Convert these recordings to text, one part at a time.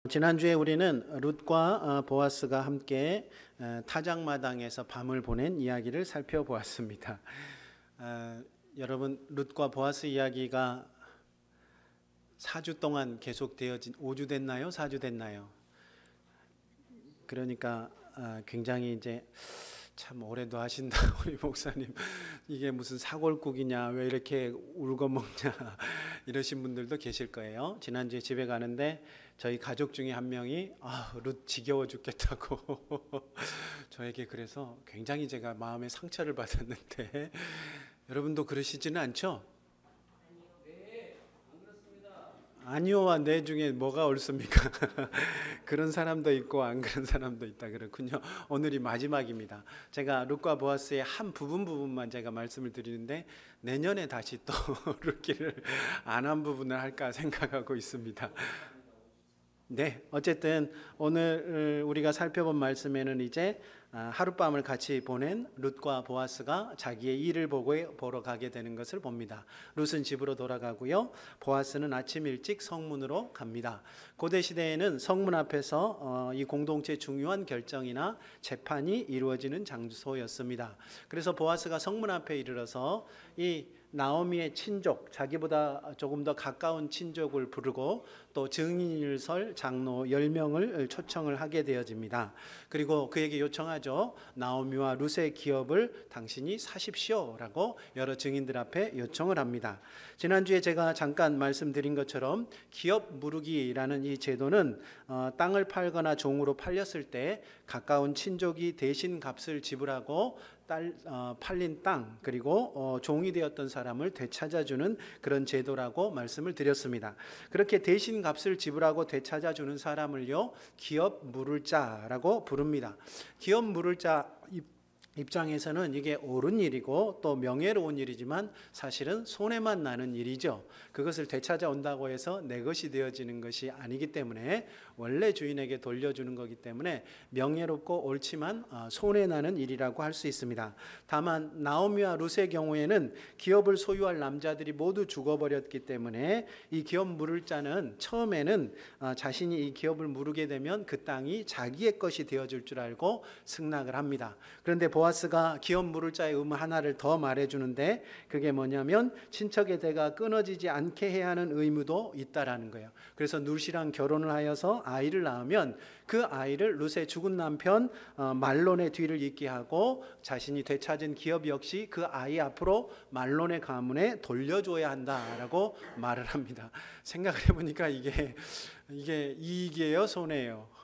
지난주에 우리는 룻과 보아스가 함께 타작마당에서 밤을 보낸 이야기를 살펴보았습니다. 여러분, 룻과 보아스 이야기가 4주 동안 계속되어진 5주 됐나요? 4주 됐나요? 그러니까 굉장히 이제 참 오래도 하신다 우리 목사님, 이게 무슨 사골국이냐, 왜 이렇게 울고 먹냐 이러신 분들도 계실 거예요. 지난주에 집에 가는데 저희 가족 중에 한 명이 룻 지겨워 죽겠다고 저에게 그래서 굉장히 제가 마음에 상처를 받았는데 여러분도 그러시지는 않죠? 아니요와 네 중에 뭐가 옳습니까? 그런 사람도 있고 안 그런 사람도 있다. 그렇군요. 오늘이 마지막입니다. 제가 룻과 보아스의 한 부분만 제가 말씀을 드리는데 내년에 다시 또 룻기를 안 한 부분을 할까 생각하고 있습니다. 네, 어쨌든 오늘 우리가 살펴본 말씀에는 이제 하룻밤을 같이 보낸 룻과 보아스가 자기의 일을 보러 가게 되는 것을 봅니다. 룻은 집으로 돌아가고요, 보아스는 아침 일찍 성문으로 갑니다. 고대 시대에는 성문 앞에서 이 공동체의 중요한 결정이나 재판이 이루어지는 장소였습니다. 그래서 보아스가 성문 앞에 이르러서 이 나오미의 친족, 자기보다 조금 더 가까운 친족을 부르고 또 증인을 설 장로 10명을 초청을 하게 되어집니다. 그리고 그에게 요청하죠. 나오미와 룻의 기업을 당신이 사십시오라고 여러 증인들 앞에 요청을 합니다. 지난주에 제가 잠깐 말씀드린 것처럼 기업 무르기라는 이 제도는 땅을 팔거나 종으로 팔렸을 때 가까운 친족이 대신 값을 지불하고 팔린 땅, 그리고 종이 되었던 사람을 되찾아주는 그런 제도라고 말씀을 드렸습니다. 그렇게 대신 값을 지불하고 되찾아주는 사람을요, 기업 물을 자라고 부릅니다. 기업 물을 자 입장에서는 이게 옳은 일이고 또 명예로운 일이지만 사실은 손해만 나는 일이죠. 그것을 되찾아온다고 해서 내 것이 되어지는 것이 아니기 때문에 원래 주인에게 돌려주는 거기 때문에 명예롭고 옳지만 손해나는 일이라고 할 수 있습니다. 다만 나오미와 룻의 경우에는 기업을 소유할 남자들이 모두 죽어버렸기 때문에 이 기업 물을 자는 처음에는 자신이 이 기업을 무르게 되면 그 땅이 자기의 것이 되어질 줄 알고 승낙을 합니다. 그런데 보아스가 기업 물을 자의 하나를 더 말해주는데 그게 뭐냐면 친척의 대가 끊어지지 않게 해야 하는 의무도 있다라는 거예요. 그래서 룻이랑 결혼을 하여서 아이를 낳으면 그 아이를 룻의 죽은 남편 말론의 뒤를 잇게 하고 자신이 되찾은 기업 역시 그 아이 앞으로 말론의 가문에 돌려줘야 한다라고 말을 합니다. 생각을 해보니까 이게 이익이에요, 손해예요?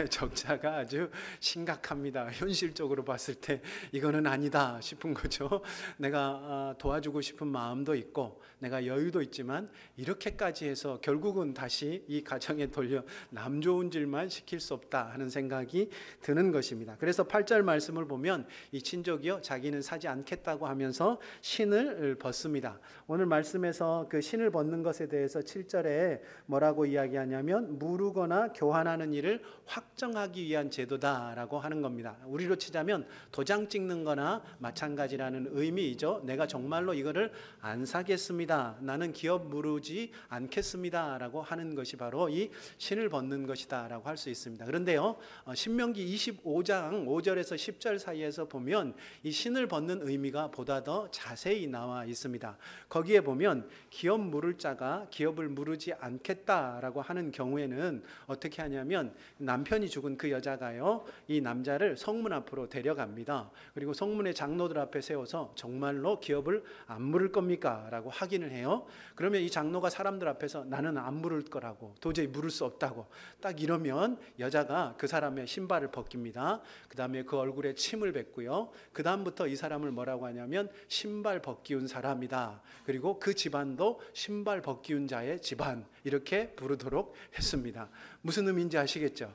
적자가 아주 심각합니다. 현실적으로 봤을 때 이거는 아니다 싶은 거죠. 내가 도와주고 싶은 마음도 있고 내가 여유도 있지만 이렇게까지 해서 결국은 다시 이 가정에 돌려 남 좋은 일만 시킬 수 없다 하는 생각이 드는 것입니다. 그래서 8절 말씀을 보면 이 친족이요, 자기는 사지 않겠다고 하면서 신을 벗습니다. 오늘 말씀에서 그 신을 벗는 것에 대해서 7절에 뭐라고 이야기하냐면 무르거나 교환하는 일을 확정하기 위한 제도다라고 하는 겁니다. 우리로 치자면 도장 찍는 거나 마찬가지라는 의미이죠. 내가 정말로 이거를 안 사겠습니다, 나는 기업 무르지 않겠습니다 라고 하는 것이 바로 이 신을 벗는 것이다 라고 할 수 있습니다. 그런데요, 신명기 25장 5절에서 10절 사이에서 보면 이 신을 벗는 의미가 보다 더 자세히 나와 있습니다. 거기에 보면 기업 무를 자가 기업을 무르지 않겠다라고 하는 경우에는 어떻게 하냐면 남편이 죽은 그 여자가요, 이 남자를 성문 앞으로 데려갑니다. 그리고 성문의 장로들 앞에 세워서 정말로 기업을 안 물을 겁니까? 라고 확인을 해요. 그러면 이 장로가 사람들 앞에서 나는 안 물을 거라고, 도저히 물을 수 없다고 딱 이러면 여자가 그 사람의 신발을 벗깁니다. 그 다음에 그 얼굴에 침을 뱉고요, 그 다음부터 이 사람을 뭐라고 하냐면 신발 벗기운 사람이다, 그리고 그 집안도 신발 벗기운 자의 집안, 이렇게 부르도록 했습니다. 무슨 의미인지 아시겠죠?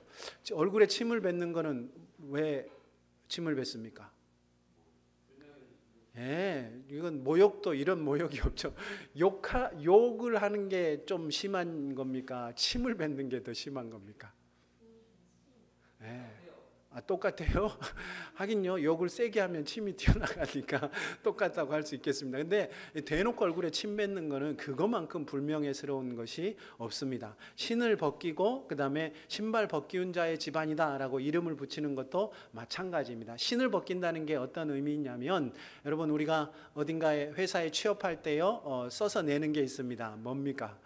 얼굴에 침을 뱉는 거는 왜 침을 뱉습니까? 이건 모욕도 이런 모욕이 없죠. 욕을 하는 게 좀 심한 겁니까? 침을 뱉는 게 더 심한 겁니까? 똑같아요? 하긴요, 욕을 세게 하면 침이 튀어나가니까 똑같다고 할 수 있겠습니다. 근데 대놓고 얼굴에 침 뱉는 거는 그것만큼 불명예스러운 것이 없습니다. 신을 벗기고 그 다음에 신발 벗기운 자의 집안이다 라고 이름을 붙이는 것도 마찬가지입니다. 신을 벗긴다는 게 어떤 의미냐면, 여러분 우리가 어딘가에 회사에 취업할 때요 써서 내는 게 있습니다. 뭡니까?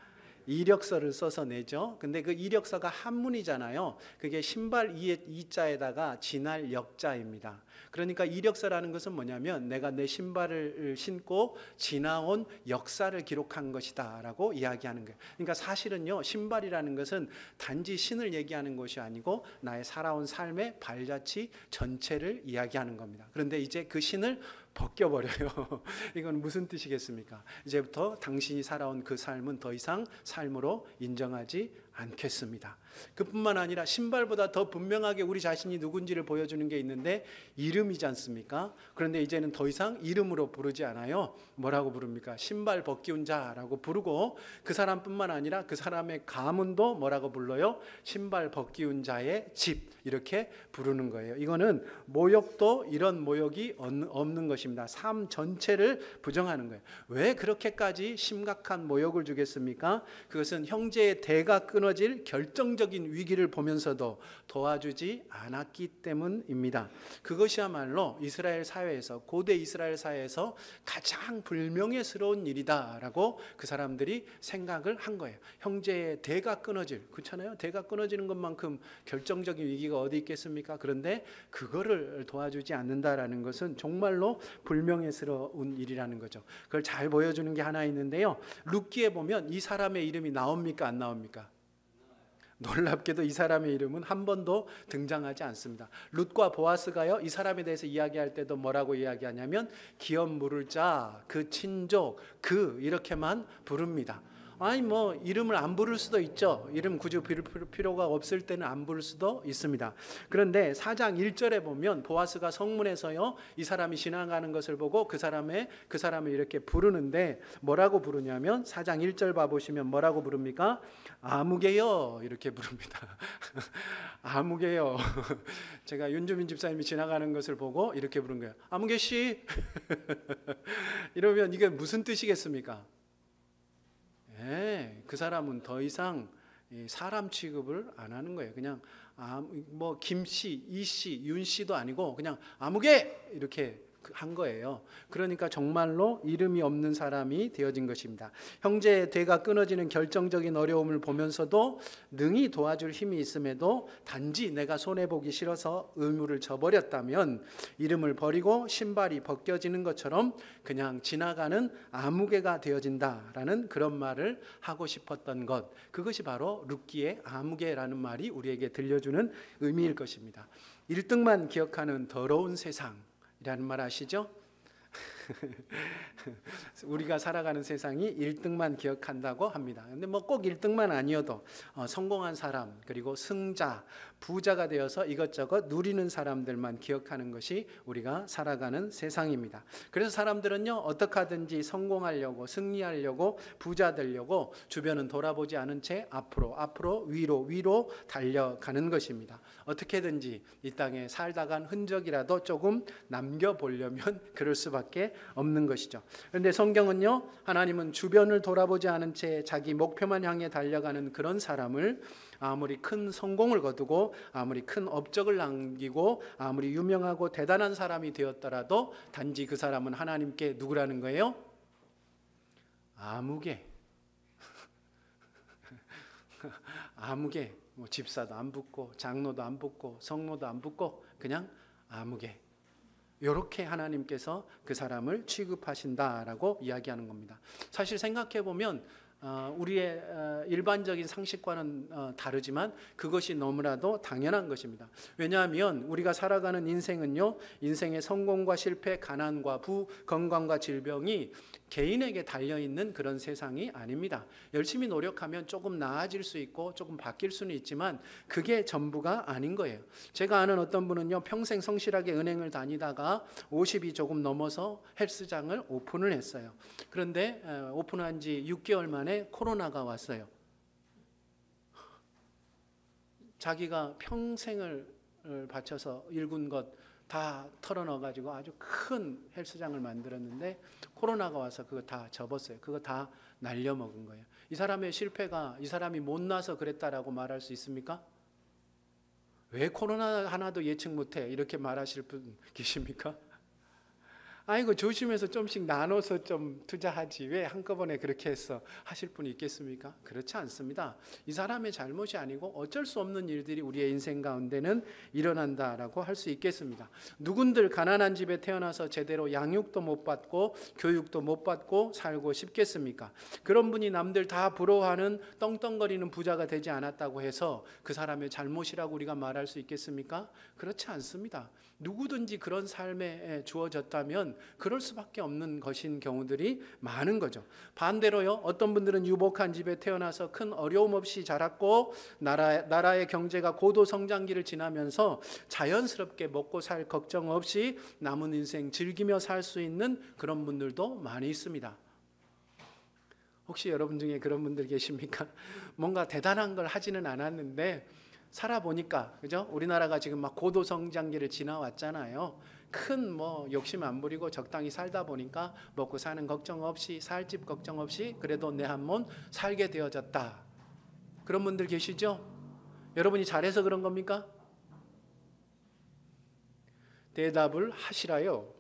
이력서를 써서 내죠. 근데 그 이력서가 한문이잖아요. 그게 신발 이자에다가 지날 역자입니다. 그러니까 이력서라는 것은 뭐냐면 내가 내 신발을 신고 지나온 역사를 기록한 것이다 라고 이야기하는 거예요. 그러니까 사실은요, 신발이라는 것은 단지 신을 얘기하는 것이 아니고 나의 살아온 삶의 발자취 전체를 이야기하는 겁니다. 그런데 이제 그 신을 벗겨버려요. 이건 무슨 뜻이겠습니까? 이제부터 당신이 살아온 그 삶은 더 이상 삶으로 인정하지 않겠습니다. 그뿐만 아니라 신발보다 더 분명하게 우리 자신이 누군지를 보여주는 게 있는데 이름이지 않습니까? 그런데 이제는 더 이상 이름으로 부르지 않아요. 뭐라고 부릅니까? 신발 벗기운 자라고 부르고, 그 사람뿐만 아니라 그 사람의 가문도 뭐라고 불러요? 신발 벗기운 자의 집, 이렇게 부르는 거예요. 이거는 모욕도 이런 모욕이 없는 것입니다. 삶 전체를 부정하는 거예요. 왜 그렇게까지 심각한 모욕을 주겠습니까? 그것은 형제의 대가 끊어질 결정적인 위기를 보면서도 도와주지 않았기 때문입니다. 그것이야말로 이스라엘 사회에서, 고대 이스라엘 사회에서 가장 불명예스러운 일이다라고 그 사람들이 생각을 한 거예요. 형제의 대가 끊어질, 그렇잖아요. 대가 끊어지는 것만큼 결정적인 위기가 어디 있겠습니까? 그런데 그거를 도와주지 않는다라는 것은 정말로 불명예스러운 일이라는 거죠. 그걸 잘 보여주는 게 하나 있는데요. 룻기에 보면 이 사람의 이름이 나옵니까? 안 나옵니까? 놀랍게도 이 사람의 이름은 한 번도 등장하지 않습니다. 룻과 보아스가요, 이 사람에 대해서 이야기할 때도 뭐라고 이야기하냐면 기업 물을 자, 그 친족, 그 이렇게만 부릅니다. 아니 뭐 이름을 안 부를 수도 있죠. 이름 굳이 부를 필요가 없을 때는 안 부를 수도 있습니다. 그런데 4장 1절에 보면 보아스가 성문에서요, 이 사람이 지나가는 것을 보고 그 사람을 이렇게 부르는데 뭐라고 부르냐면 4장 1절 봐보시면 뭐라고 부릅니까? 아무개요, 이렇게 부릅니다. 아무개요. 제가 윤주민 집사님이 지나가는 것을 보고 이렇게 부른 거예요. 아무개 씨. 이러면 이게 무슨 뜻이겠습니까? 그 사람은 더 이상 사람 취급을 안 하는 거예요. 그냥 뭐 김씨, 이씨, 윤씨도 아니고 그냥 아무개 이렇게 한 거예요. 그러니까 정말로 이름이 없는 사람이 되어진 것입니다. 형제의 대가 끊어지는 결정적인 어려움을 보면서도 능히 도와줄 힘이 있음에도 단지 내가 손해보기 싫어서 의무를 저버렸다면 이름을 버리고 신발이 벗겨지는 것처럼 그냥 지나가는 아무개가 되어진다라는 그런 말을 하고 싶었던 것, 그것이 바로 룻기의 아무개라는 말이 우리에게 들려주는 의미일 것입니다. 1등만 기억하는 더러운 세상 이라는 말 아시죠? 우리가 살아가는 세상이 1등만 기억한다고 합니다. 근데 뭐 꼭 1등만 아니어도 성공한 사람, 그리고 승자, 부자가 되어서 이것저것 누리는 사람들만 기억하는 것이 우리가 살아가는 세상입니다. 그래서 사람들은요, 어떻게 하든지 성공하려고, 승리하려고, 부자 되려고 주변은 돌아보지 않은 채 앞으로 위로 달려가는 것입니다. 어떻게든지 이 땅에 살다간 흔적이라도 조금 남겨보려면 그럴 수밖에 없는 것이죠. 그런데 성경은요, 하나님은 주변을 돌아보지 않은 채 자기 목표만 향해 달려가는 그런 사람을 아무리 큰 성공을 거두고 아무리 큰 업적을 남기고 아무리 유명하고 대단한 사람이 되었더라도 단지 그 사람은 하나님께 누구라는 거예요? 아무개. 아무개. 뭐 집사도 안 붙고 장로도 안 붙고 성모도 안 붙고 그냥 아무개. 이렇게 하나님께서 그 사람을 취급하신다라고 이야기하는 겁니다. 사실 생각해 보면 우리의 일반적인 상식과는 다르지만 그것이 너무나도 당연한 것입니다. 왜냐하면 우리가 살아가는 인생은요, 인생의 성공과 실패, 가난과 부, 건강과 질병이 개인에게 달려있는 그런 세상이 아닙니다. 열심히 노력하면 조금 나아질 수 있고 조금 바뀔 수는 있지만 그게 전부가 아닌 거예요. 제가 아는 어떤 분은요, 평생 성실하게 은행을 다니다가 50이 조금 넘어서 헬스장을 오픈을 했어요. 그런데 오픈한 지 6개월 만에 코로나가 왔어요. 자기가 평생을 바쳐서 일군 것 다 털어넣어가지고 아주 큰 헬스장을 만들었는데 코로나가 와서 그거 다 접었어요. 그거 다 날려먹은 거예요. 이 사람의 실패가 이 사람이 못나서 그랬다라고 말할 수 있습니까? 왜 코로나 하나도 예측 못해? 이렇게 말하실 분 계십니까? 아이고 조심해서 좀씩 나눠서 좀 투자하지 왜 한꺼번에 그렇게 했어 하실 분이 있겠습니까? 그렇지 않습니다. 이 사람의 잘못이 아니고 어쩔 수 없는 일들이 우리의 인생 가운데는 일어난다라고 할 수 있겠습니다. 누군들 가난한 집에 태어나서 제대로 양육도 못 받고 교육도 못 받고 살고 싶겠습니까? 그런 분이 남들 다 부러워하는 떵떵거리는 부자가 되지 않았다고 해서 그 사람의 잘못이라고 우리가 말할 수 있겠습니까? 그렇지 않습니다. 누구든지 그런 삶에 주어졌다면 그럴 수밖에 없는 것인 경우들이 많은 거죠. 반대로요, 어떤 분들은 유복한 집에 태어나서 큰 어려움 없이 자랐고 나라의 경제가 고도 성장기를 지나면서 자연스럽게 먹고 살 걱정 없이 남은 인생 즐기며 살 수 있는 그런 분들도 많이 있습니다. 혹시 여러분 중에 그런 분들 계십니까? 뭔가 대단한 걸 하지는 않았는데 살아보니까, 그죠? 우리나라가 지금 막 고도 성장기를 지나왔잖아요. 큰 욕심 안 부리고 적당히 살다 보니까 먹고 사는 걱정 없이 살 집 걱정 없이 그래도 내 한몸 살게 되어졌다. 그런 분들 계시죠? 여러분이 잘해서 그런 겁니까? 대답을 하시라요.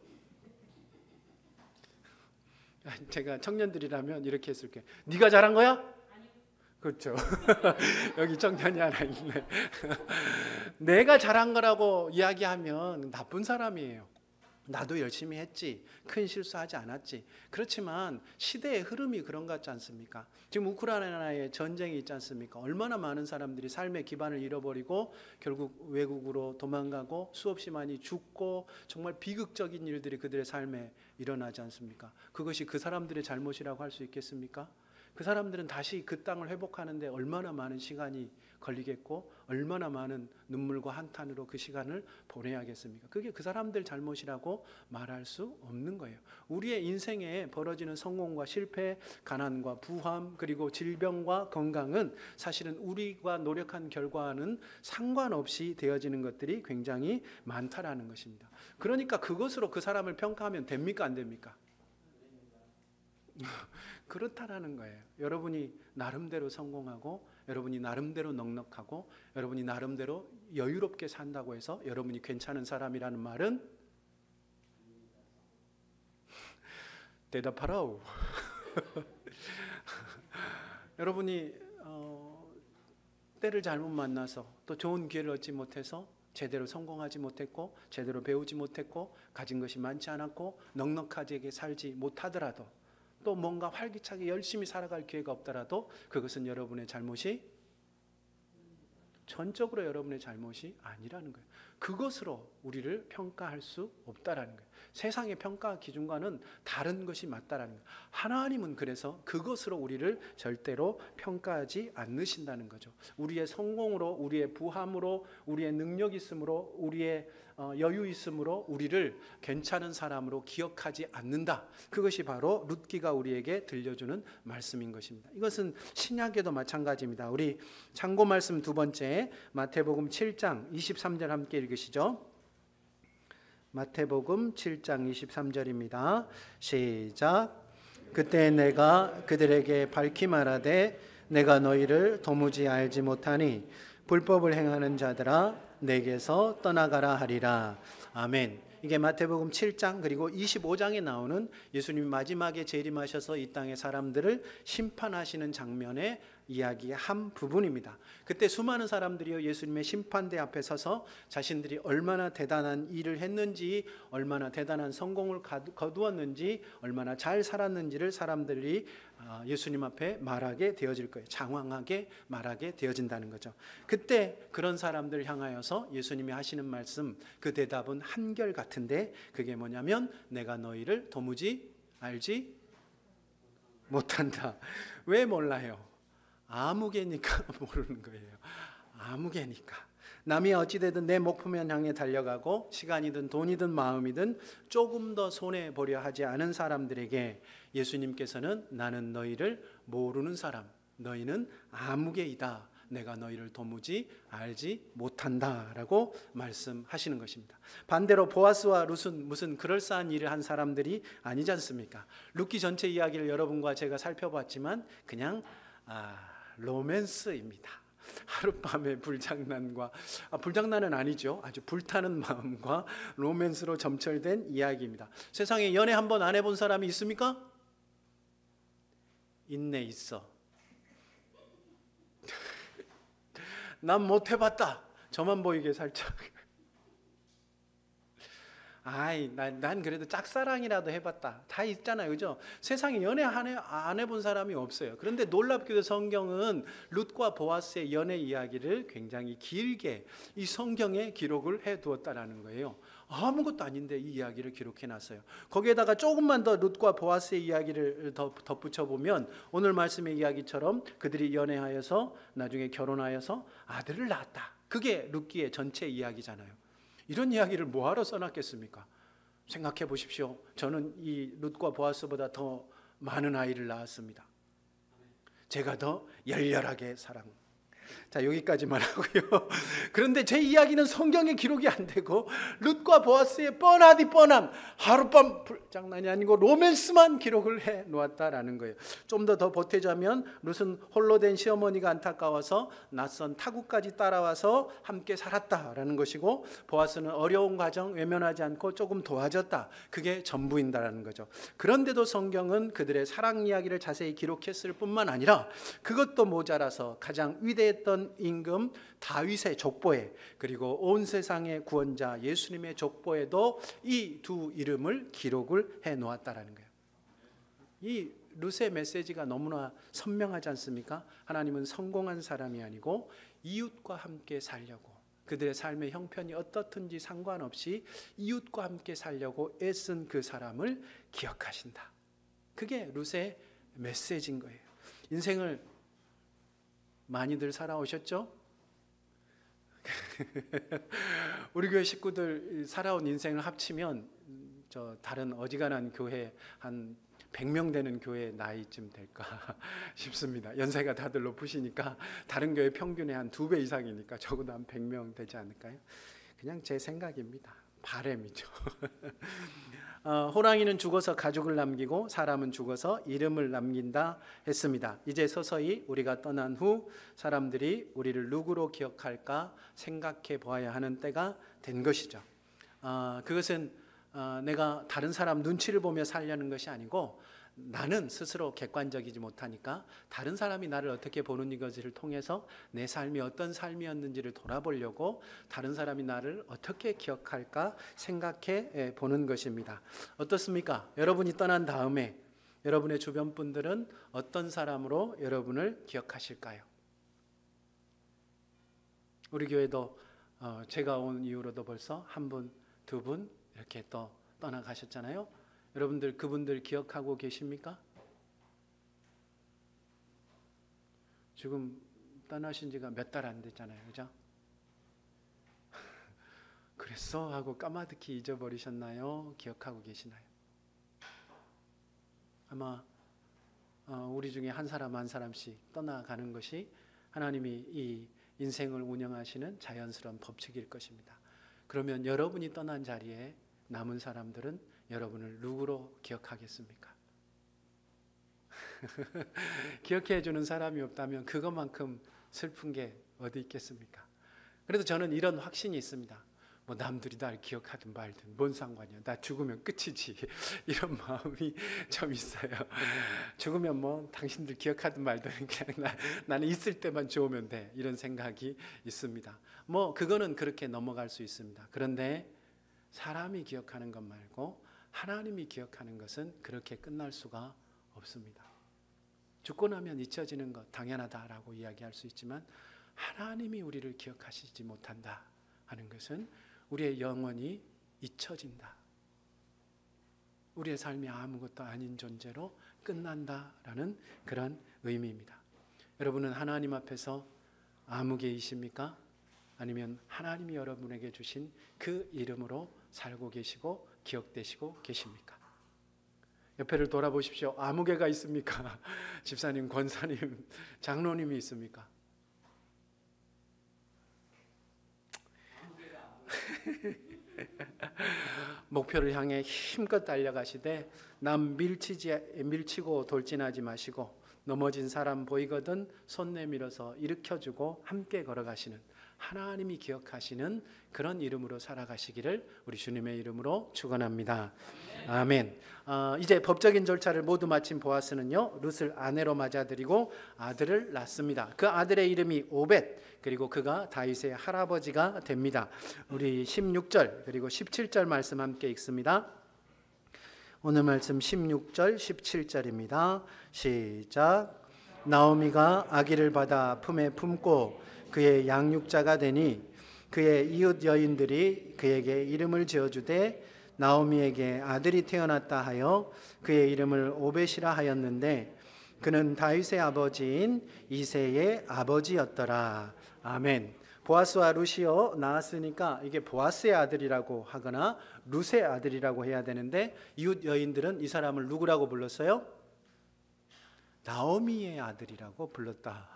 제가 청년들이라면 이렇게 했을게요. 네가 잘한 거야? 그렇죠. 여기 청년이 하나 있네. 내가 잘한 거라고 이야기하면 나쁜 사람이에요. 나도 열심히 했지, 큰 실수하지 않았지. 그렇지만 시대의 흐름이 그런 것 같지 않습니까? 지금 우크라이나에 전쟁이 있지 않습니까? 얼마나 많은 사람들이 삶의 기반을 잃어버리고 결국 외국으로 도망가고 수없이 많이 죽고 정말 비극적인 일들이 그들의 삶에 일어나지 않습니까? 그것이 그 사람들의 잘못이라고 할 수 있겠습니까? 그 사람들은 다시 그 땅을 회복하는데 얼마나 많은 시간이 걸리겠고 얼마나 많은 눈물과 한탄으로 그 시간을 보내야겠습니까? 그게 그 사람들 잘못이라고 말할 수 없는 거예요. 우리의 인생에 벌어지는 성공과 실패, 가난과 부함, 그리고 질병과 건강은 사실은 우리가 노력한 결과와는 상관없이 되어지는 것들이 굉장히 많다라는 것입니다. 그러니까 그것으로 그 사람을 평가하면 됩니까? 안 됩니까? 그렇다라는 거예요. 여러분이 나름대로 성공하고 여러분이 나름대로 넉넉하고 여러분이 나름대로 여유롭게 산다고 해서 여러분이 괜찮은 사람이라는 말은 대답하라오. 여러분이 때를 잘못 만나서 또 좋은 기회를 얻지 못해서 제대로 성공하지 못했고 제대로 배우지 못했고 가진 것이 많지 않았고 넉넉하게 살지 못하더라도 또 뭔가 활기차게 열심히 살아갈 기회가 없더라도 그것은 여러분의 잘못이 전적으로 여러분의 잘못이 아니라는 거예요. 그것으로 우리를 평가할 수 없다라는 거예요. 세상의 평가 기준과는 다른 것이 맞다라는 거예요. 하나님은 그래서 그것으로 우리를 절대로 평가하지 않으신다는 거죠. 우리의 성공으로, 우리의 부함으로, 우리의 능력 있음으로, 우리의 여유 있음으로 우리를 괜찮은 사람으로 기억하지 않는다. 그것이 바로 룻기가 우리에게 들려주는 말씀인 것입니다. 이것은 신약에도 마찬가지입니다. 우리 참고 말씀 두 번째 마태복음 7장 23절 함께 읽으시죠. 마태복음 7장 23절입니다. 시작. 그때 내가 그들에게 밝히 말하되 내가 너희를 도무지 알지 못하니 불법을 행하는 자들아 내게서 떠나가라 하리라. 아멘. 이게 마태복음 7장 그리고 25장에 나오는 예수님이 마지막에 재림하셔서 이 땅의 사람들을 심판하시는 장면의 이야기의 한 부분입니다. 그때 수많은 사람들이요 예수님의 심판대 앞에 서서 자신들이 얼마나 대단한 일을 했는지, 얼마나 대단한 성공을 거두었는지, 얼마나 잘 살았는지를 사람들이 예수님 앞에 말하게 되어질 거예요. 장황하게 말하게 되어진다는 거죠. 그때 그런 사람들 향하여서 예수님이 하시는 말씀, 그 대답은 한결같은데 그게 뭐냐면 내가 너희를 도무지 알지 못한다. 왜 몰라요? 아무개니까 모르는 거예요. 아무개니까. 남이 어찌되든 내 목표면 향해 달려가고 시간이든 돈이든 마음이든 조금 더 손해보려 하지 않은 사람들에게 예수님께서는 나는 너희를 모르는 사람, 너희는 아무개이다, 내가 너희를 도무지 알지 못한다라고 말씀하시는 것입니다. 반대로 보아스와 룻은 무슨 그럴싸한 일을 한 사람들이 아니지 않습니까? 룻기 전체 이야기를 여러분과 제가 살펴봤지만 그냥 로맨스입니다. 하룻밤의 불장난과 불장난은 아니죠. 아주 불타는 마음과 로맨스로 점철된 이야기입니다. 세상에 연애 한번 안 해본 사람이 있습니까? 있네, 있어. 난 못 해봤다. 저만 보이게 살짝. 난 그래도 짝사랑이라도 해봤다. 다 있잖아요, 그죠? 세상에 연애 안 해본 사람이 없어요. 그런데 놀랍게도 성경은 룻과 보아스의 연애 이야기를 굉장히 길게 이 성경에 기록을 해두었다라는 거예요. 아무것도 아닌데 이 이야기를 기록해놨어요. 거기에다가 조금만 더 룻과 보아스의 이야기를 더 덧붙여 보면 오늘 말씀의 이야기처럼 그들이 연애하여서 나중에 결혼하여서 아들을 낳았다. 그게 룻기의 전체 이야기잖아요. 이런 이야기를 뭐하러 써놨겠습니까? 생각해 보십시오. 저는 이 룻과 보아스보다 더 많은 아이를 낳았습니다. 제가 더 열렬하게 사랑. 자, 여기까지만 하고요. 그런데 제 이야기는 성경에 기록이 안 되고 룻과 보아스의 뻔하디 뻔한 하룻밤 장난이 아니고 로맨스만 기록을 해 놓았다라는 거예요. 좀 더 보태자면 룻은 홀로 된 시어머니가 안타까워서 낯선 타국까지 따라와서 함께 살았다라는 것이고, 보아스는 어려운 과정 외면하지 않고 조금 도와줬다. 그게 전부인다라는 거죠. 그런데도 성경은 그들의 사랑 이야기를 자세히 기록했을 뿐만 아니라 그것도 모자라서 가장 위대했던 임금 다윗의 족보에, 그리고 온 세상의 구원자 예수님의 족보에도 이 두 이름을 기록을 해 놓았다라는 거예요. 이 룻의 메시지가 너무나 선명하지 않습니까? 하나님은 성공한 사람이 아니고 이웃과 함께 살려고, 그들의 삶의 형편이 어떻든지 상관없이 이웃과 함께 살려고 애쓴 그 사람을 기억하신다. 그게 룻의 메시지인 거예요. 인생을 많이들 살아오셨죠? 우리 교회 식구들 살아온 인생을 합치면 저 다른 어지간한 교회 한 100명 되는 교회 나이쯤 될까 싶습니다. 연세가 다들 높으시니까 다른 교회 평균의 한 2배 이상이니까 적어도 한 100명 되지 않을까요? 그냥 제 생각입니다. 바람이죠. 호랑이는 죽어서 가죽을 남기고 사람은 죽어서 이름을 남긴다 했습니다. 이제 서서히 우리가 떠난 후 사람들이 우리를 누구로 기억할까 생각해 보아야 하는 때가 된 것이죠. 그것은 내가 다른 사람 눈치를 보며 살려는 것이 아니고, 나는 스스로 객관적이지 못하니까 다른 사람이 나를 어떻게 보는 이것을 통해서 내 삶이 어떤 삶이었는지를 돌아보려고 다른 사람이 나를 어떻게 기억할까 생각해 보는 것입니다. 어떻습니까? 여러분이 떠난 다음에 여러분의 주변 분들은 어떤 사람으로 여러분을 기억하실까요? 우리 교회도 제가 온 이후로도 벌써 한 분, 두 분 이렇게 또 떠나가셨잖아요. 여러분들 그분들 기억하고 계십니까? 지금 떠나신 지가 몇 달 안 됐잖아요, 그죠? 그랬어? 하고 까마득히 잊어버리셨나요? 기억하고 계시나요? 아마 우리 중에 한 사람 한 사람씩 떠나가는 것이 하나님이 이 인생을 운영하시는 자연스러운 법칙일 것입니다. 그러면 여러분이 떠난 자리에 남은 사람들은 여러분을 누구로 기억하겠습니까? 기억해 주는 사람이 없다면 그것만큼 슬픈 게 어디 있겠습니까? 그래도 저는 이런 확신이 있습니다. 뭐 남들이 날 기억하든 말든 뭔 상관이야. 나 죽으면 끝이지. 이런 마음이 좀 있어요. 죽으면 뭐 당신들 기억하든 말든 그냥 나는 있을 때만 좋으면 돼. 이런 생각이 있습니다. 뭐 그거는 그렇게 넘어갈 수 있습니다. 그런데 사람이 기억하는 것 말고 하나님이 기억하는 것은 그렇게 끝날 수가 없습니다. 죽고 나면 잊혀지는 것 당연하다라고 이야기할 수 있지만, 하나님이 우리를 기억하시지 못한다 하는 것은 우리의 영혼이 잊혀진다, 우리의 삶이 아무것도 아닌 존재로 끝난다라는 그런 의미입니다. 여러분은 하나님 앞에서 아무개이십니까? 아니면 하나님이 여러분에게 주신 그 이름으로 살고 계시고 기억되시고 계십니까? 옆에를 돌아보십시오. 아무개가 있습니까? 집사님, 권사님, 장로님이 있습니까? 목표를 향해 힘껏 달려가시되 남 밀치고 돌진하지 마시고 넘어진 사람 보이거든 손 내밀어서 일으켜주고 함께 걸어가시는 하나님이 기억하시는 그런 이름으로 살아가시기를 우리 주님의 이름으로 축원합니다. 아멘. 이제 법적인 절차를 모두 마친 보아스는요 룻을 아내로 맞아들이고 아들을 낳습니다. 그 아들의 이름이 오벳, 그리고 그가 다윗의 할아버지가 됩니다. 우리 16절 그리고 17절 말씀 함께 읽습니다. 오늘 말씀 16절 17절입니다. 시작. 나오미가 아기를 받아 품에 품고 그의 양육자가 되니 그의 이웃 여인들이 그에게 이름을 지어주되 나오미에게 아들이 태어났다 하여 그의 이름을 오벳이라 하였는데 그는 다윗의 아버지인 이새의 아버지였더라. 아멘. 보아스와 룻이요 낳았으니까 이게 보아스의 아들이라고 하거나 룻의 아들이라고 해야 되는데 이웃 여인들은 이 사람을 누구라고 불렀어요? 나오미의 아들이라고 불렀다.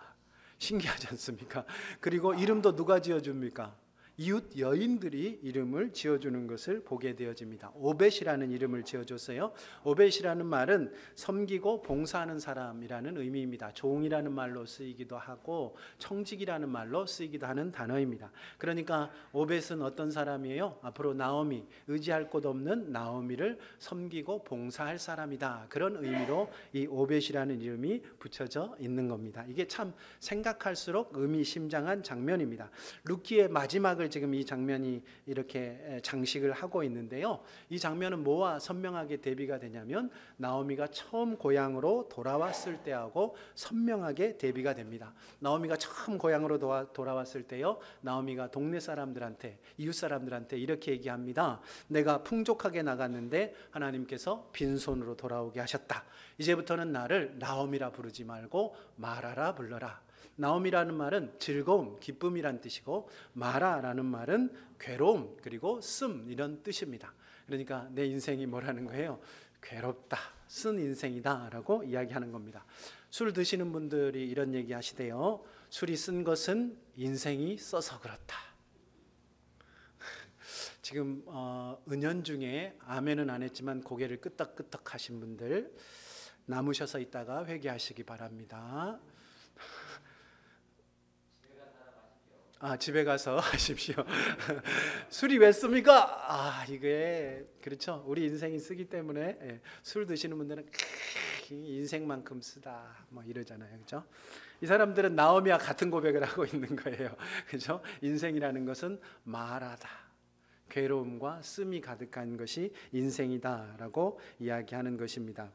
신기하지 않습니까? 그리고 이름도 누가 지어줍니까? 이웃 여인들이 이름을 지어주는 것을 보게 되어집니다. 오벳이라는 이름을 지어줬어요. 오벳이라는 말은 섬기고 봉사하는 사람이라는 의미입니다. 종이라는 말로 쓰이기도 하고 청직이라는 말로 쓰이기도 하는 단어입니다. 그러니까 오벳은 어떤 사람이에요? 앞으로 나오미, 의지할 곳 없는 나오미를 섬기고 봉사할 사람이다. 그런 의미로 이 오벳이라는 이름이 붙여져 있는 겁니다. 이게 참 생각할수록 의미심장한 장면입니다. 룻기의 마지막을 지금 이 장면이 이렇게 장식을 하고 있는데요. 이 장면은 뭐와 선명하게 대비가 되냐면 나오미가 처음 고향으로 돌아왔을 때하고 선명하게 대비가 됩니다. 나오미가 처음 고향으로 돌아왔을 때요, 나오미가 동네 사람들한테, 이웃 사람들한테 이렇게 얘기합니다. 내가 풍족하게 나갔는데 하나님께서 빈손으로 돌아오게 하셨다. 이제부터는 나를 나오미라 부르지 말고 마라라 불러라. 나오미라는 말은 즐거움, 기쁨이란 뜻이고 마라라는 말은 괴로움 그리고 씀 이런 뜻입니다. 그러니까 내 인생이 뭐라는 거예요? 괴롭다, 쓴 인생이다 라고 이야기하는 겁니다. 술 드시는 분들이 이런 얘기 하시대요. 술이 쓴 것은 인생이 써서 그렇다. 지금 은연중에 아멘은 안 했지만 고개를 끄덕끄덕 하신 분들 남으셔서 있다가 회개하시기 바랍니다. 집에 가서 하십시오. 술이 왜 씁니까? 이게 그렇죠. 우리 인생이 쓰기 때문에 술 드시는 분들은 인생만큼 쓰다 뭐 이러잖아요, 그렇죠? 이 사람들은 나오미와 같은 고백을 하고 있는 거예요, 그렇죠? 인생이라는 것은 말하다, 괴로움과 씀이 가득한 것이 인생이다라고 이야기하는 것입니다.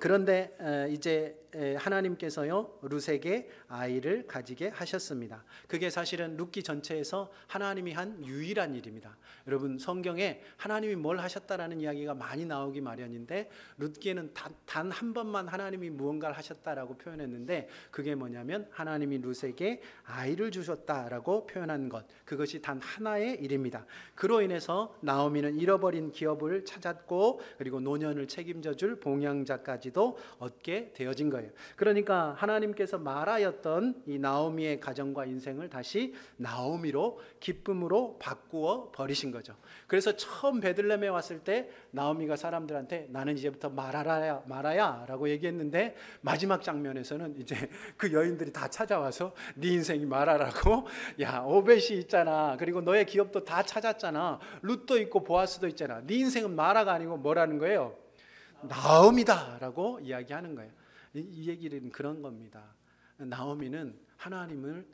그런데 이제 하나님께서요 룻에게 아이를 가지게 하셨습니다. 그게 사실은 룻기 전체에서 하나님이 한 유일한 일입니다. 여러분 성경에 하나님이 뭘 하셨다라는 이야기가 많이 나오기 마련인데 룻기에는 단 한 번만 하나님이 무언가를 하셨다라고 표현했는데 그게 뭐냐면 하나님이 룻에게 아이를 주셨다라고 표현한 것, 그것이 단 하나의 일입니다. 그로 인해서 나오미는 잃어버린 기업을 찾았고 그리고 노년을 책임져 줄 봉양자까지도 얻게 되어진 거예요. 그러니까 하나님께서 말하였던 이 나오미의 가정과 인생을 다시 나오미로 기쁨으로 바꾸어 버리신 거죠. 그래서 처음 베들레헴에 왔을 때 나오미가 사람들한테 나는 이제부터 말아야 라고 얘기했는데 마지막 장면에서는 이제 그 여인들이 다 찾아와서 네 인생이 말하라고, 야 오벳이 있잖아, 그리고 너의 기업도 다 찾았잖아, 룻도 있고 보아스도 있잖아, 네 인생은 마라가 아니고 뭐라는 거예요? 나오미다 라고 이야기하는 거예요. 이 얘기는 그런 겁니다. 나오미는 하나님을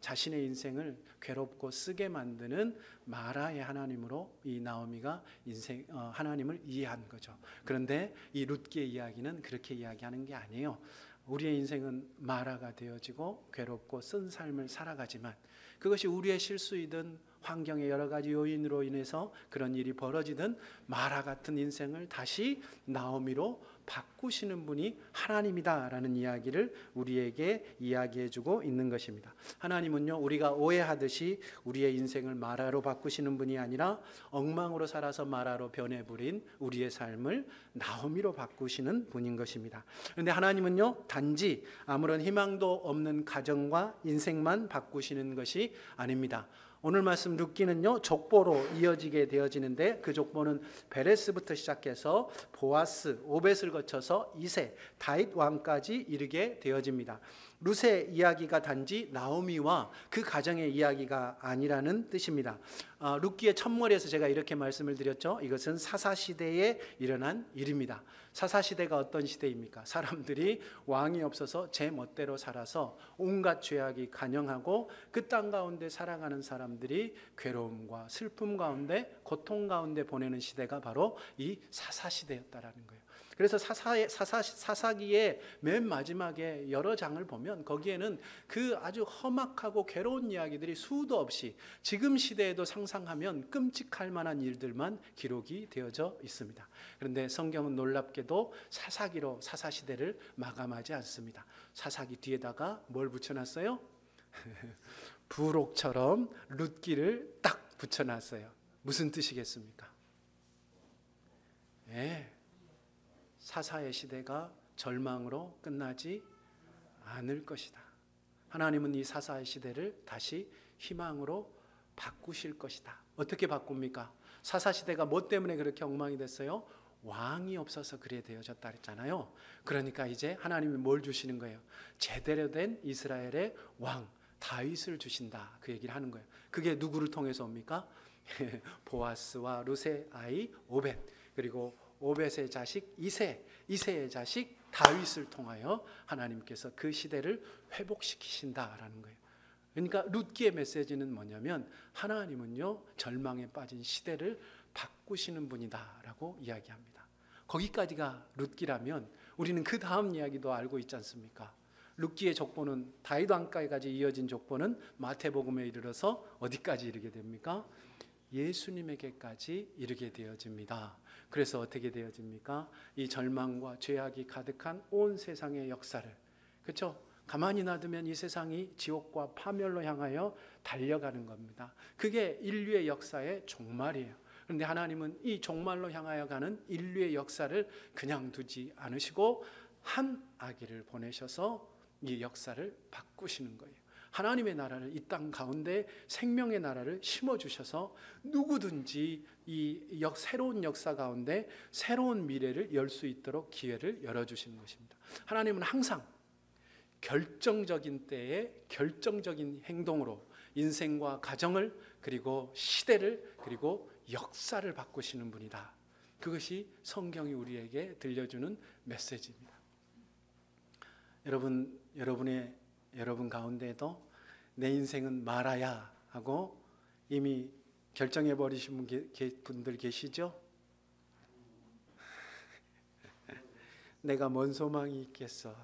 자신의 인생을 괴롭고 쓰게 만드는 마라의 하나님으로 이 나오미가 하나님을 이해한 거죠. 그런데 이 룻기의 이야기는 그렇게 이야기하는 게 아니에요. 우리의 인생은 마라가 되어지고 괴롭고 쓴 삶을 살아가지만 그것이 우리의 실수이든 환경의 여러 가지 요인으로 인해서 그런 일이 벌어지든 마라 같은 인생을 다시 나오미로 바꾸시는 분이 하나님이다라는 이야기를 우리에게 이야기해주고 있는 것입니다. 하나님은요 우리가 오해하듯이 우리의 인생을 마라로 바꾸시는 분이 아니라 엉망으로 살아서 마라로 변해버린 우리의 삶을 나오미로 바꾸시는 분인 것입니다. 그런데 하나님은요 단지 아무런 희망도 없는 가정과 인생만 바꾸시는 것이 아닙니다. 오늘 말씀 룻기는요 족보로 이어지게 되어지는데 그 족보는 베레스부터 시작해서 보아스, 오벳을 거쳐서 이세, 다윗 왕까지 이르게 되어집니다. 룻의 이야기가 단지 나오미와 그 가정의 이야기가 아니라는 뜻입니다. 룻기의 첫머리에서 제가 이렇게 말씀을 드렸죠. 이것은 사사시대에 일어난 일입니다. 사사시대가 어떤 시대입니까? 사람들이 왕이 없어서 제 멋대로 살아서 온갖 죄악이 간영하고 그 땅 가운데 살아가는 사람들이 괴로움과 슬픔 가운데 고통 가운데 보내는 시대가 바로 이 사사시대였다라는 거예요. 그래서 사사기의 맨 마지막에 여러 장을 보면 거기에는 그 아주 험악하고 괴로운 이야기들이 수도 없이 지금 시대에도 상상하면 끔찍할 만한 일들만 기록이 되어져 있습니다. 그런데 성경은 놀랍게도 사사기로 사사시대를 마감하지 않습니다. 사사기 뒤에다가 뭘 붙여놨어요? 부록처럼 룻기를 딱 붙여놨어요. 무슨 뜻이겠습니까? 사사의 시대가 절망으로 끝나지 않을 것이다. 하나님은 이 사사의 시대를 다시 희망으로 바꾸실 것이다. 어떻게 바꿉니까? 사사 시대가 뭐 때문에 그렇게 엉망이 됐어요? 왕이 없어서 그래 되어졌다 했잖아요. 그러니까 이제 하나님이 뭘 주시는 거예요? 제대로 된 이스라엘의 왕 다윗을 주신다. 그 얘기를 하는 거예요. 그게 누구를 통해서 옵니까? 보아스와 룻의 아이 오벳, 그리고 오벳의 자식 이세, 이세의 자식 다윗을 통하여 하나님께서 그 시대를 회복시키신다라는 거예요. 그러니까 룻기의 메시지는 뭐냐면 하나님은요 절망에 빠진 시대를 바꾸시는 분이다라고 이야기합니다. 거기까지가 룻기라면 우리는 그 다음 이야기도 알고 있지 않습니까? 룻기의 족보는 다윗 왕까지 이어진 족보는 마태복음에 이르러서 어디까지 이르게 됩니까? 예수님에게까지 이르게 되어집니다. 그래서 어떻게 되어집니까? 이 절망과 죄악이 가득한 온 세상의 역사를, 그렇죠? 가만히 놔두면 이 세상이 지옥과 파멸로 향하여 달려가는 겁니다. 그게 인류의 역사의 종말이에요. 그런데 하나님은 이 종말로 향하여 가는 인류의 역사를 그냥 두지 않으시고 한 아기를 보내셔서 이 역사를 바꾸시는 거예요. 하나님의 나라를 이 땅 가운데 생명의 나라를 심어주셔서 누구든지 이 새로운 역사 가운데 새로운 미래를 열 수 있도록 기회를 열어주시는 것입니다. 하나님은 항상 결정적인 때에 결정적인 행동으로 인생과 가정을 그리고 시대를 그리고 역사를 바꾸시는 분이다. 그것이 성경이 우리에게 들려주는 메시지입니다. 여러분 가운데에도 내 인생은 말아야 하고 이미 결정해 버리신 분들 계시죠? 내가 뭔 소망이 있겠어.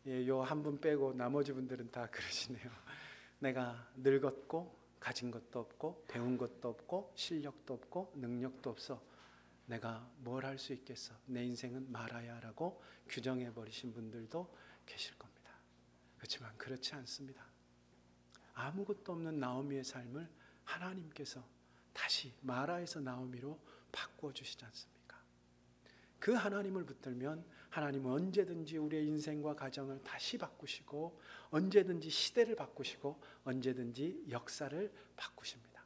요 한 분 빼고 나머지 분들은 다 그러시네요. 내가 늙었고 가진 것도 없고 배운 것도 없고 실력도 없고 능력도 없어. 내가 뭘 할 수 있겠어. 내 인생은 말아야라고 규정해 버리신 분들도 계실 겁니다. 그렇지만 그렇지 않습니다. 아무것도 없는 나오미의 삶을 하나님께서 다시 마라에서 나오미로 바꾸어 주시지 않습니까? 그 하나님을 붙들면 하나님은 언제든지 우리의 인생과 가정을 다시 바꾸시고 언제든지 시대를 바꾸시고 언제든지 역사를 바꾸십니다.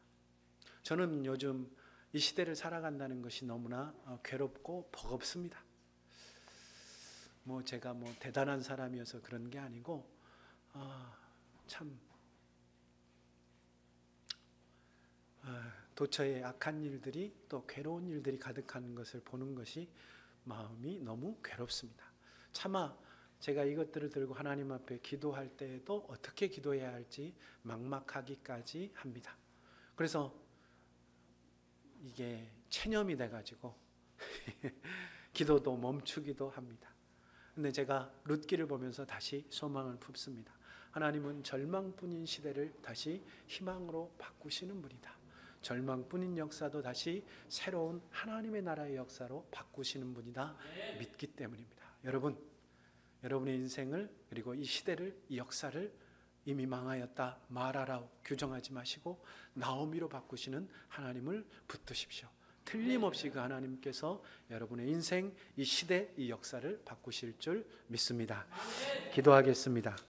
저는 요즘 이 시대를 살아간다는 것이 너무나 괴롭고 버겁습니다. 제가 대단한 사람이어서 그런 게 아니고 참 도처에 악한 일들이 또 괴로운 일들이 가득한 것을 보는 것이 마음이 너무 괴롭습니다. 차마 제가 이것들을 들고 하나님 앞에 기도할 때에도 어떻게 기도해야 할지 막막하기까지 합니다. 그래서 이게 체념이 돼가지고 기도도 멈추기도 합니다. 근데 제가 룻기를 보면서 다시 소망을 품습니다. 하나님은 절망뿐인 시대를 다시 희망으로 바꾸시는 분이다. 절망뿐인 역사도 다시 새로운 하나님의 나라의 역사로 바꾸시는 분이다 믿기 때문입니다. 여러분의 인생을 그리고 이 시대를 이 역사를 이미 망하였다 말하라 규정하지 마시고 나오미로 바꾸시는 하나님을 붙드십시오. 틀림없이 그 하나님께서 여러분의 인생, 이 시대, 이 역사를 바꾸실 줄 믿습니다. 기도하겠습니다.